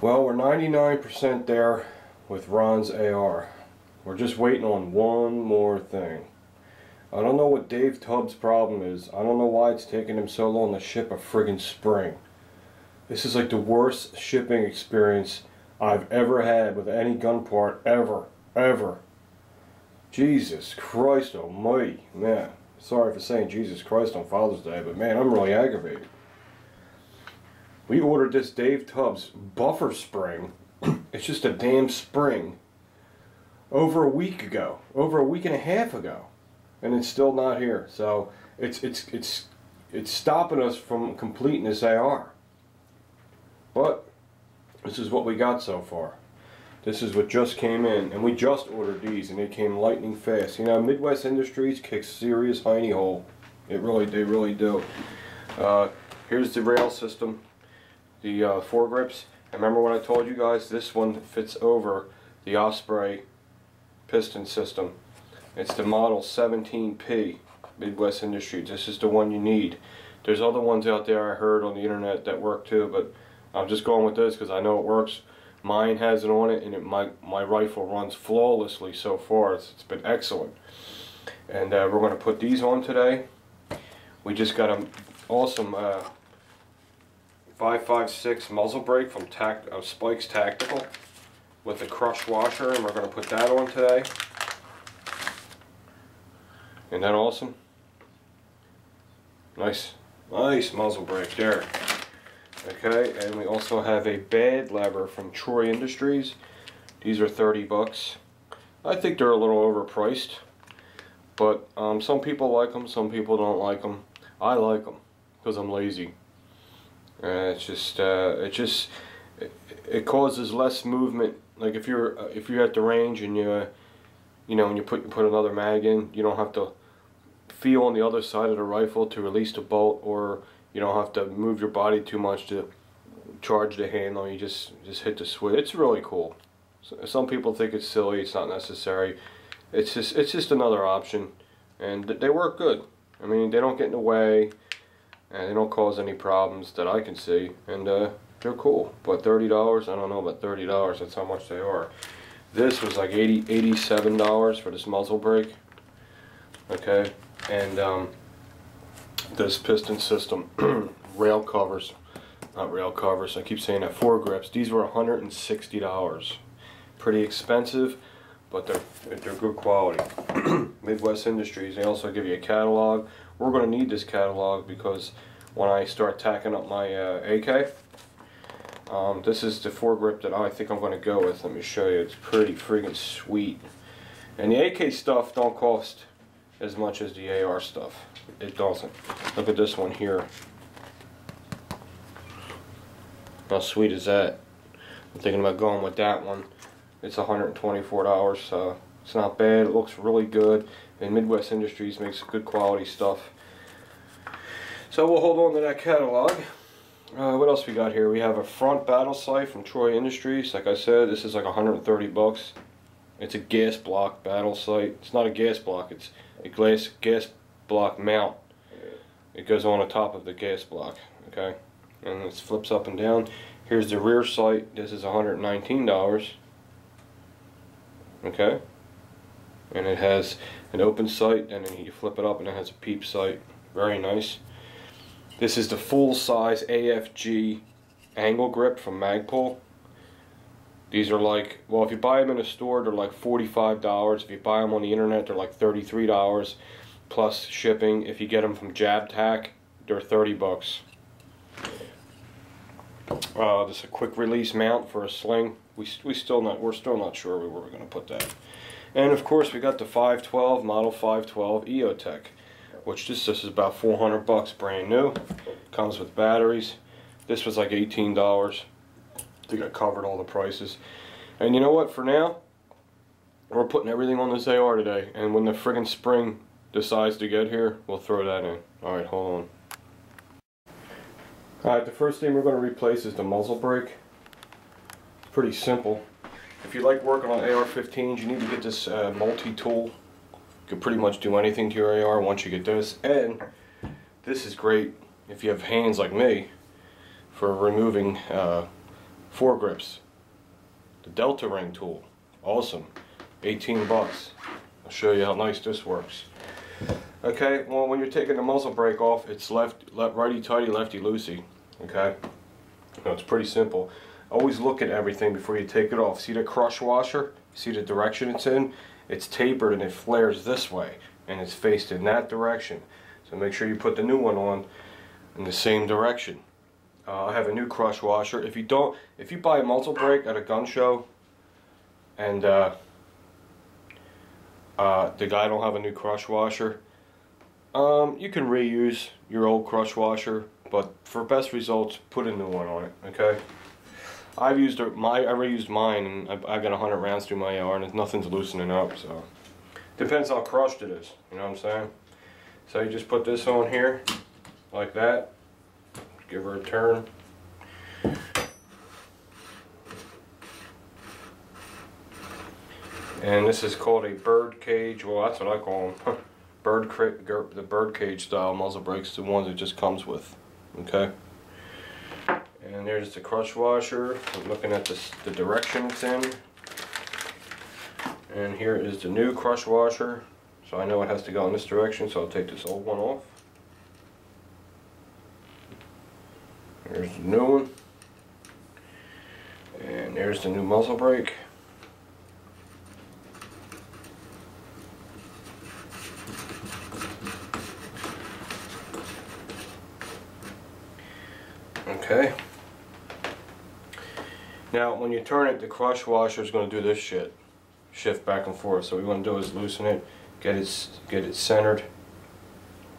Well, we're 99% there with Ron's AR. We're just waiting on one more thing. I don't know what Dave Tubbs' problem is. I don't know why it's taking him so long to ship a friggin' spring. This is like the worst shipping experience I've ever had with any gun part ever. Jesus Christ almighty, man. Sorry for saying Jesus Christ on Father's Day, but man, I'm really aggravated. We ordered this Dave Tubbs buffer spring. It's just a damn spring. Over a week ago. Over a week and a half ago. And it's still not here. So it's stopping us from completing this AR. But this is what we got so far. This is what just came in, and we just ordered these, and they came lightning fast. You know, Midwest Industries kicks serious hiney hole. They really do. Here's the rail system, the foregrips. Remember when I told you guys this one fits over the Osprey piston system? It's the model 17P, Midwest Industries. This is the one you need. There's other ones out there I heard on the internet that work too, but I'm just going with this because I know it works. Mine has it on it, and my rifle runs flawlessly so far. It's been excellent. And we're going to put these on today. We just got an awesome 5.56 muzzle brake from Spike's Tactical with the crush washer, and we're going to put that on today. Isn't that awesome? Nice muzzle brake there. Okay, and we also have a bad lever from Troy Industries. These are 30 bucks. I think they're a little overpriced, but some people like them, some people don't like them. I like them because I'm lazy. It causes less movement. Like if you're at the range and you know, when you put another mag in, you don't have to feel on the other side of the rifle to release the bolt, or you don't have to move your body too much to charge the handle. You just hit the switch. It's really cool. Some people think it's silly. It's not necessary. It's just another option, and they work good. I mean, they don't get in the way, and they don't cause any problems that I can see, and they're cool. But $30, I don't know about $30. That's how much they are. This was like $87 for this muzzle brake. Okay, and this piston system, rail covers, not rail covers, I keep saying that, foregrips. These were $160. Pretty expensive, but they're good quality. Midwest Industries, they also give you a catalog. We're going to need this catalog because when I start tacking up my AK, this is the foregrip that I think I'm going to go with. Let me show you. It's pretty friggin' sweet. And the AK stuff don't cost as much as the AR stuff. It doesn't. Look at this one here. How sweet is that? I'm thinking about going with that one. It's $124, so it's not bad. It looks really good, and Midwest Industries makes good quality stuff. So we'll hold on to that catalog. What else we got here? We have a front battle sight from Troy Industries. Like I said, this is like 130 bucks. It's a gas block battle sight. It's not a gas block. It's a gas block mount. It goes on the top of the gas block. Okay, and it flips up and down. Here's the rear sight. This is $119. Okay, and it has an open sight, and then you flip it up and it has a peep sight. Very nice. This is the full-size AFG angle grip from Magpul. These are like, well, if you buy them in a store, they're like $45. If you buy them on the internet, they're like $33 plus shipping. If you get them from JabTac, they're 30 bucks. This is a quick release mount for a sling. We're still not sure where we're going to put that. And of course, we got the 512 model 512 EOTech, which this is about 400 bucks, brand new. Comes with batteries. This was like $18. I think I covered all the prices. And you know what? For now, we're putting everything on this AR today. And when the friggin' spring decides to get here, we'll throw that in. All right, hold on. Alright, the first thing we're going to replace is the muzzle brake. It's pretty simple. If you like working on AR-15s, you need to get this multi-tool. You can pretty much do anything to your AR once you get this. And this is great if you have hands like me for removing Foregrips. The Delta Ring tool. Awesome. 18 bucks. I'll show you how nice this works. Okay, well, when you're taking the muzzle brake off, it's righty tighty, lefty loosey. Okay? No, it's pretty simple. Always look at everything before you take it off. See the crush washer? See the direction it's in? It's tapered and it flares this way, and it's faced in that direction. So make sure you put the new one on in the same direction. I have a new crush washer. If you buy a muzzle brake at a gun show and the guy don't have a new crush washer, you can reuse your old crush washer, but for best results, put a new one on it. Okay. I reused mine, and I got 100 rounds through my AR, and nothing's loosening up. So depends how crushed it is. You know what I'm saying? So you just put this on here, like that. Give her a turn. And this is called a bird cage. Well, that's what I call them. The bird cage style muzzle brakes, the ones it just comes with. Okay. And there's the crush washer. I'm looking at the direction it's in. And here is the new crush washer. So I know it has to go in this direction, so I'll take this old one off. There's the new one. And there's the new muzzle brake. Okay. Now when you turn it, the crush washer is going to do this shit. Shift back and forth. So what we want to do is loosen it, get it centered,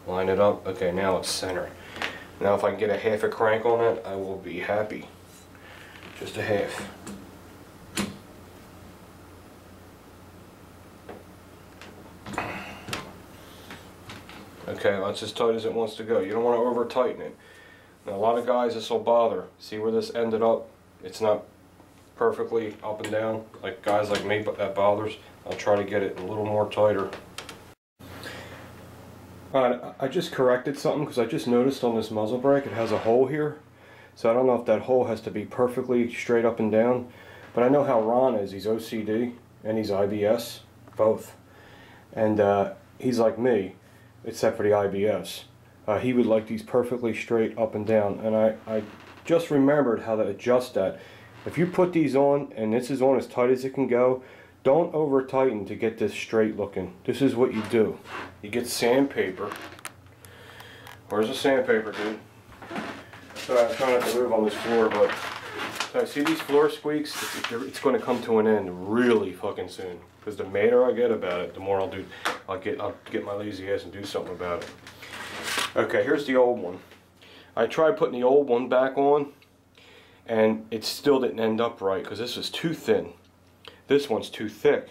line it up. Okay, now it's centered. Now if I can get a half a crank on it, I will be happy. Just a half. Okay, that's as tight as it wants to go. You don't want to over tighten it. Now a lot of guys this will bother. See where this ended up? It's not perfectly up and down. Like guys like me, but that bothers. I'll try to get it a little more tighter. I just corrected something because I just noticed on this muzzle brake it has a hole here. So I don't know if that hole has to be perfectly straight up and down. But I know how Ron is. He's OCD and he's IBS, both. And he's like me, except for the IBS. He would like these perfectly straight up and down. And I just remembered how to adjust that. If you put these on and this is on as tight as it can go, don't over tighten to get this straight looking. This is what you do. You get sandpaper. Where's the sandpaper, dude? So I'm trying not to move on this floor, but so see these floor squeaks? It's going to come to an end really fucking soon. Because the madder I get about it, the more I'll get my lazy ass and do something about it. Okay, here's the old one. I tried putting the old one back on, and it still didn't end up right because this is too thin. This one's too thick.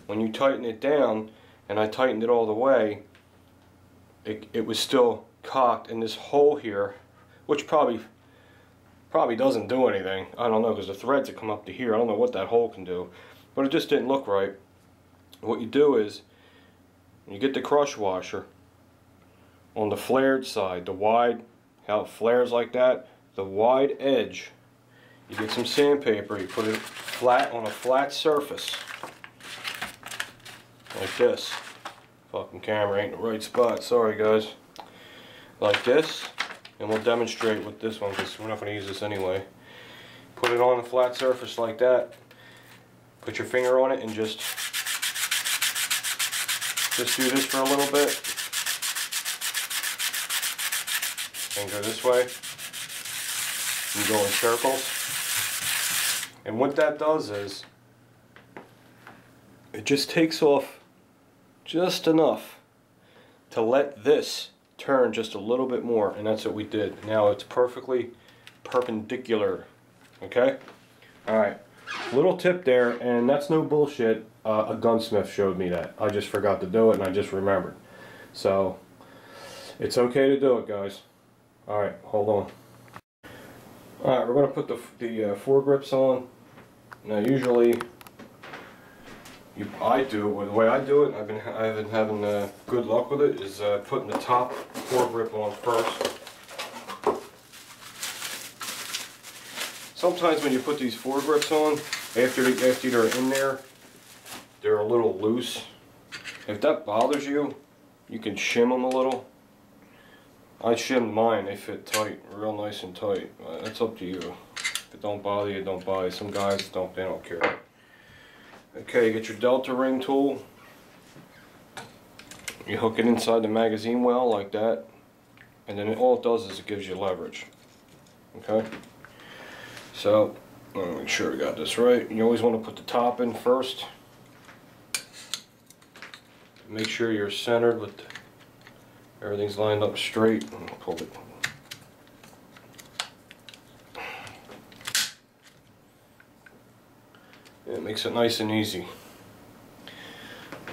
When you tighten it down, and I tightened it all the way, it was still cocked in this hole here, which probably doesn't do anything. I don't know, because the threads that come up to here, I don't know what that hole can do, but it just didn't look right. What you do is, you get the crush washer on the flared side, the wide, how it flares like that, the wide edge. You get some sandpaper, you put it flat on a flat surface, like this. Fucking camera ain't in the right spot, sorry guys. Like this, and we'll demonstrate with this one because we're not going to use this anyway. Put it on a flat surface like that, put your finger on it and just do this for a little bit, and go this way, and go in circles. And what that does is, it just takes off just enough to let this turn just a little bit more, and that's what we did. Now it's perfectly perpendicular. Okay? Alright. Little tip there, and that's no bullshit. A gunsmith showed me that. I just forgot to do it, and I just remembered. So, it's okay to do it, guys. Alright, hold on. Alright, we're going to put the foregrips on. Now usually, I do it, the way I do it, I've been having good luck with it, is putting the top foregrip on first. It's sometimes when you put these foregrips on, after they're in there, they're a little loose. If that bothers you, you can shim them a little. I shimmed mine, they fit tight, real nice and tight. That's up to you. If it don't bother you, it don't bother you. Some guys they don't care. Okay, you get your Delta ring tool. You hook it inside the magazine well like that, and then all it does is it gives you leverage. Okay? So, let me make sure I got this right. You always want to put the top in first. Make sure you're centered with everything's lined up straight. Pull it. It makes it nice and easy.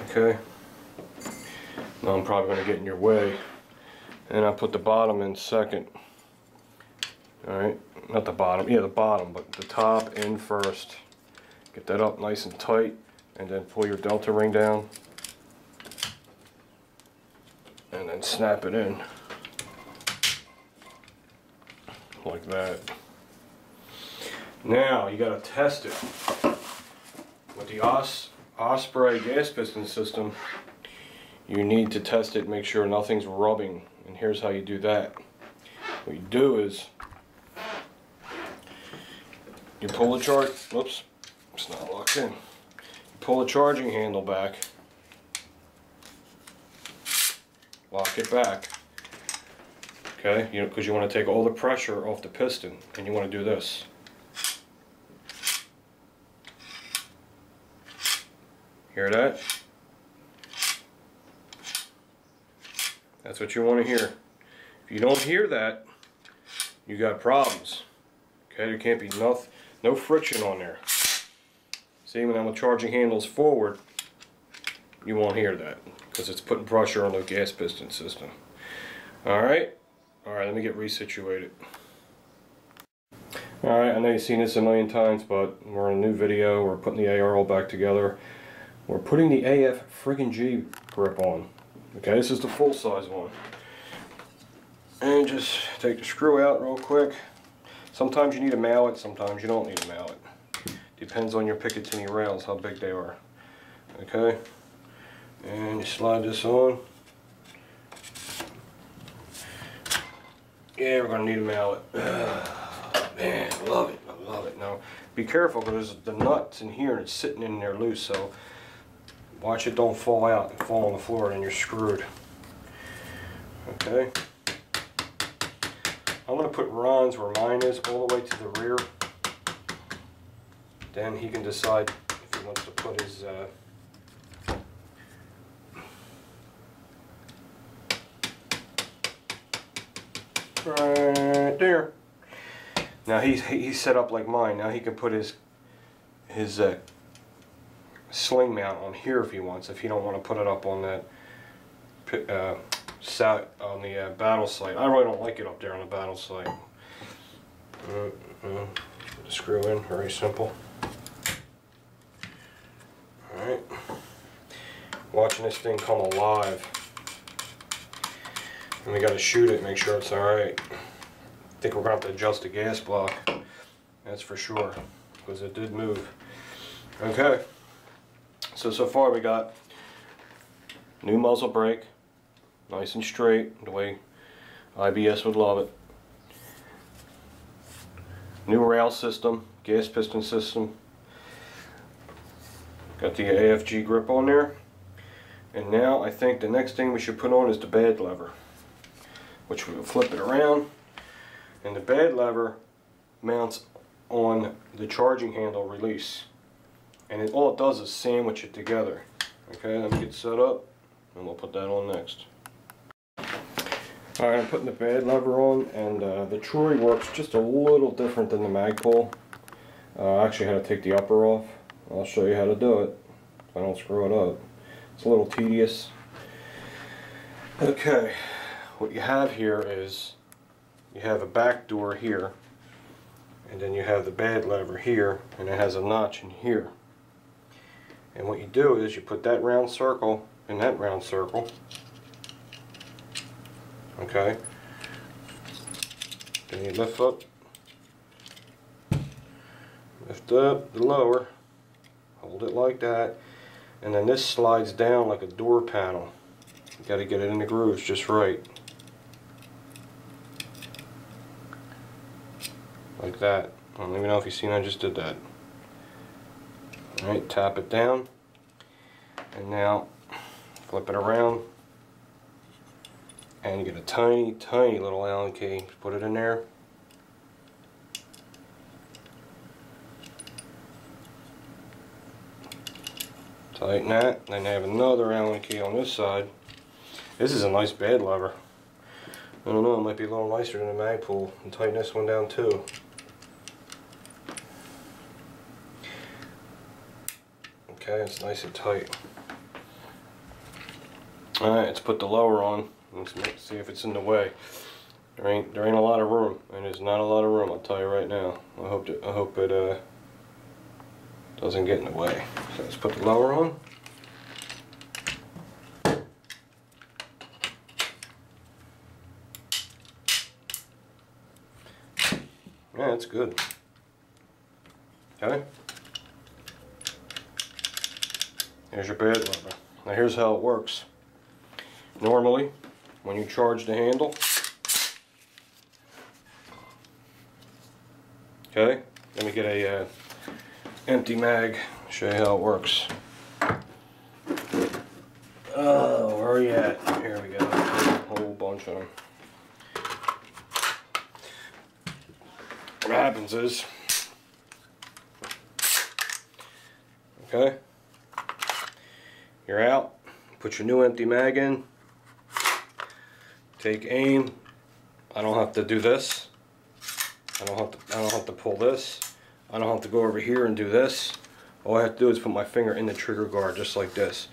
Okay. Now I'm probably going to get in your way. And I put the bottom in second. Alright. Not the bottom. Yeah, the bottom, but the top in first. Get that up nice and tight. And then pull your Delta ring down. And then snap it in. Like that. Now you got to test it. With the Osprey gas piston system, you need to test it and make sure nothing's rubbing. And here's how you do that. What you do is you pull the charge. Whoops, it's not locked in. You pull the charging handle back. Lock it back. Okay, because you want to take all the pressure off the piston, and you want to do this. Hear that? That's what you want to hear. If you don't hear that, you got problems. Okay, there can't be no friction on there. See, when the charging handle's forward, you won't hear that because it's putting pressure on the gas piston system. Alright, let me get resituated. Alright, I know you've seen this a million times, but we're in a new video. We're putting the AR all back together. We're putting the AF-G grip on. Okay, this is the full size one. And just take the screw out real quick. Sometimes you need a mallet, sometimes you don't need a mallet. Depends on your Picatinny rails, how big they are. Okay, and you slide this on. Yeah, we're gonna need a mallet. Man, I love it, I love it. Now, be careful because the nut's in here and it's sitting in there loose, so watch it don't fall out and fall on the floor and you're screwed. Okay. I'm going to put Ron's where mine is all the way to the rear. Then he can decide if he wants to put his right there. Now he's set up like mine. Now he can put his sling mount on here if he wants. If you don't want to put it up on that battle site. I really don't like it up there on the battle site. Screw in, very simple. Alright. Watching this thing come alive. And we got to shoot it, make sure it's alright. I think we're going to have to adjust the gas block. That's for sure. Because it did move. Okay. So far we got new muzzle brake. Nice and straight, the way IBS would love it. New rail system, gas piston system. Got the AFG grip on there. And now I think the next thing we should put on is the bed lever, which we'll flip it around. And the bed lever mounts on the charging handle release. And all it does is sandwich it together. Okay, let me get set up and we'll put that on next. Alright, I'm putting the bed lever on, and the Troy works just a little different than the Magpul. I actually had to take the upper off. I'll show you how to do it if I don't screw it up. It's a little tedious. Okay, what you have here is you have a back door here, and then you have the bed lever here, and it has a notch in here. And what you do is you put that round circle in that round circle. Okay, then you lift up lift up the lower, hold it like that, and then this slides down like a door panel. You got to get it in the grooves just right. Like that. I don't even know if you've seen I just did that. Alright, tap it down, and now flip it around, and you get a tiny, tiny little Allen key. Put it in there. Tighten that. Then I have another Allen key on this side. This is a nice bed lever. I don't know, it might be a little nicer than a Magpul. And tighten this one down too. Okay, it's nice and tight. Alright, let's put the lower on. Let's see if it's in the way. There ain't a lot of room, and there's not a lot of room, I'll tell you right now. I hope it doesn't get in the way. So let's put the lower on. Yeah, that's good. Okay. Here's your bed lever. Now here's how it works. Normally, when you charge the handle, okay, let me get a empty mag, show you how it works. Oh, where are you at? Here we go. A whole bunch of them. What happens is, okay, you're out, put your new empty mag in, take aim. I don't have to do this. I don't have to pull this. I don't have to go over here and do this. All I have to do is put my finger in the trigger guard just like this,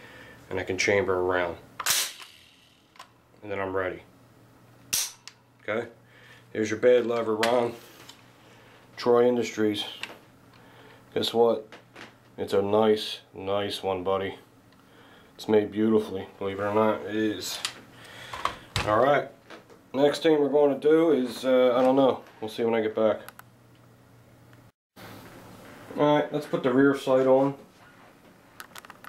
and I can chamber around, and then I'm ready. Okay, here's your bed lever, Ron. Troy Industries. Guess what? It's a nice, nice one, buddy. It's made beautifully, believe it or not, it is. Alright, next thing we're going to do is, I don't know, we'll see when I get back. Alright, let's put the rear sight on.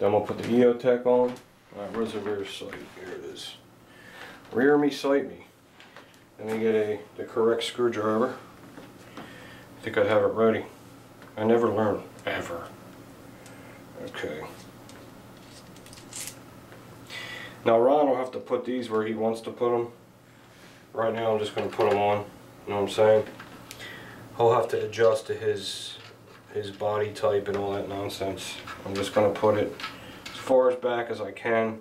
Then we'll put the EOTech on. Alright, where's the rear sight? Here it is. Rear me, sight me. Let me get the correct screwdriver. I think I have it ready. I never learn, ever. Okay. Now Ron will have to put these where he wants to put them. Right now I'm just going to put them on. You know what I'm saying? He'll have to adjust to his body type and all that nonsense. I'm just going to put it as far as back as I can,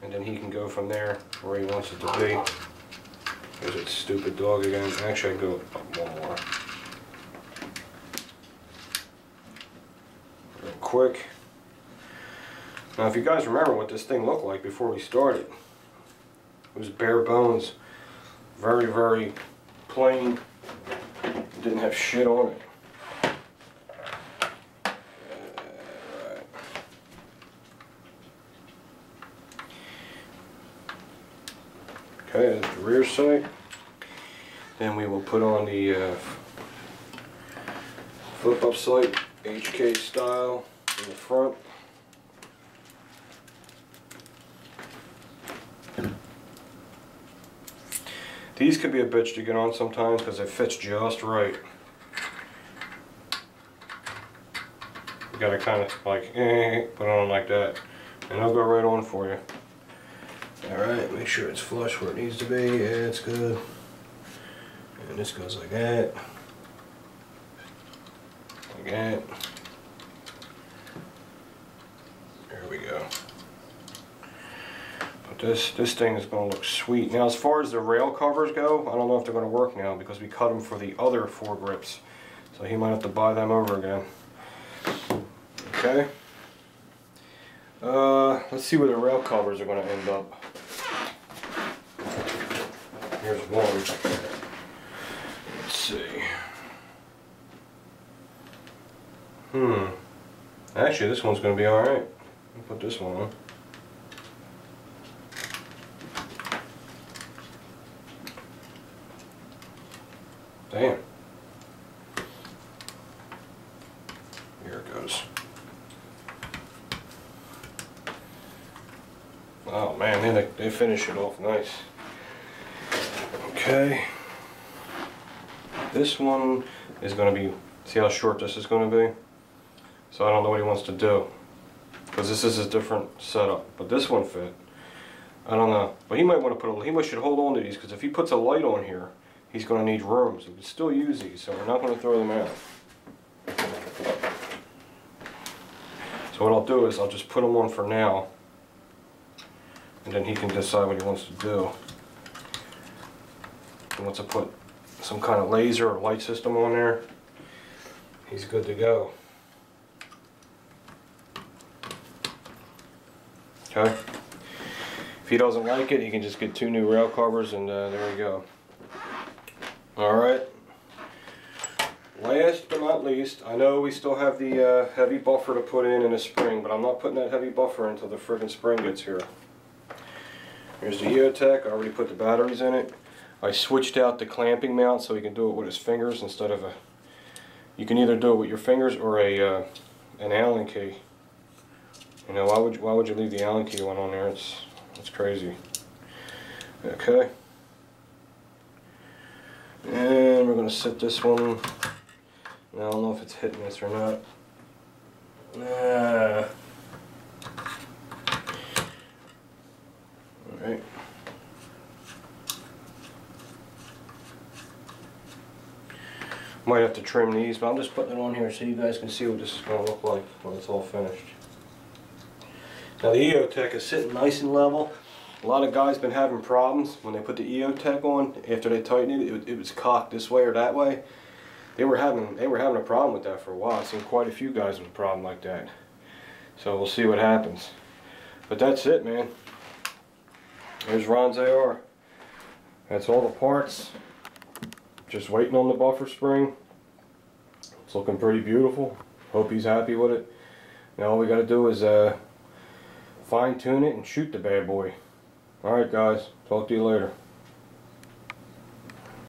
and then he can go from there where he wants it to be. There's that stupid dog again. Actually, I go up one more. Real quick. Now, if you guys remember what this thing looked like before we started, it was bare bones, very, very plain. It didn't have shit on it. Right. Okay, that's the rear sight. Then we will put on the flip-up sight, HK style, in the front. These could be a bitch to get on sometimes because it fits just right. You gotta kind of like, put it on like that, and it'll go right on for you. Alright, make sure it's flush where it needs to be. Yeah, it's good. And this goes like that. Like that. There we go. This thing is going to look sweet. Now, as far as the rail covers go, I don't know if they're going to work now because we cut them for the other Foregrips. So he might have to buy them over again. Okay. Let's see where the rail covers are going to end up. Here's one. Let's see. Actually, this one's going to be alright. I'll put this one on. Damn. Oh man, they finish it off nice. Okay. This one is going to be, see how short this is going to be? So I don't know what he wants to do, because this is a different setup. But this one fit. I don't know. But he might want to put he should hold on to these, because if he puts a light on here, he's going to need room. So we can still use these, so we're not going to throw them out. So what I'll do is I'll just put them on for now, and then he can decide what he wants to do. If he wants to put some kind of laser or light system on there, he's good to go. Okay. If he doesn't like it, he can just get 2 new rail covers, and there we go. Alright. Last but not least, I know we still have the heavy buffer to put in a spring, but I'm not putting that heavy buffer until the friggin' spring gets here. Here's the EOTech. I already put the batteries in it. I switched out the clamping mount so he can do it with his fingers instead of a... You can either do it with your fingers or an Allen key. You know, why would you leave the Allen key one on there? It's crazy. Okay. And we're going to set this one. Now, I don't know if it's hitting this or not. Alright. Might have to trim these, but I'm just putting it on here so you guys can see what this is going to look like when it's all finished. Now the EOTech is sitting nice and level. A lot of guys been having problems when they put the EOTech on. After they tighten it, it was cocked this way or that way. They were having a problem with that for a while. I've seen quite a few guys with a problem like that. So we'll see what happens. But that's it, man. There's Ron's AR. That's all the parts. Just waiting on the buffer spring. It's looking pretty beautiful. Hope he's happy with it. Now all we got to do is fine tune it and shoot the bad boy. Alright guys, talk to you later.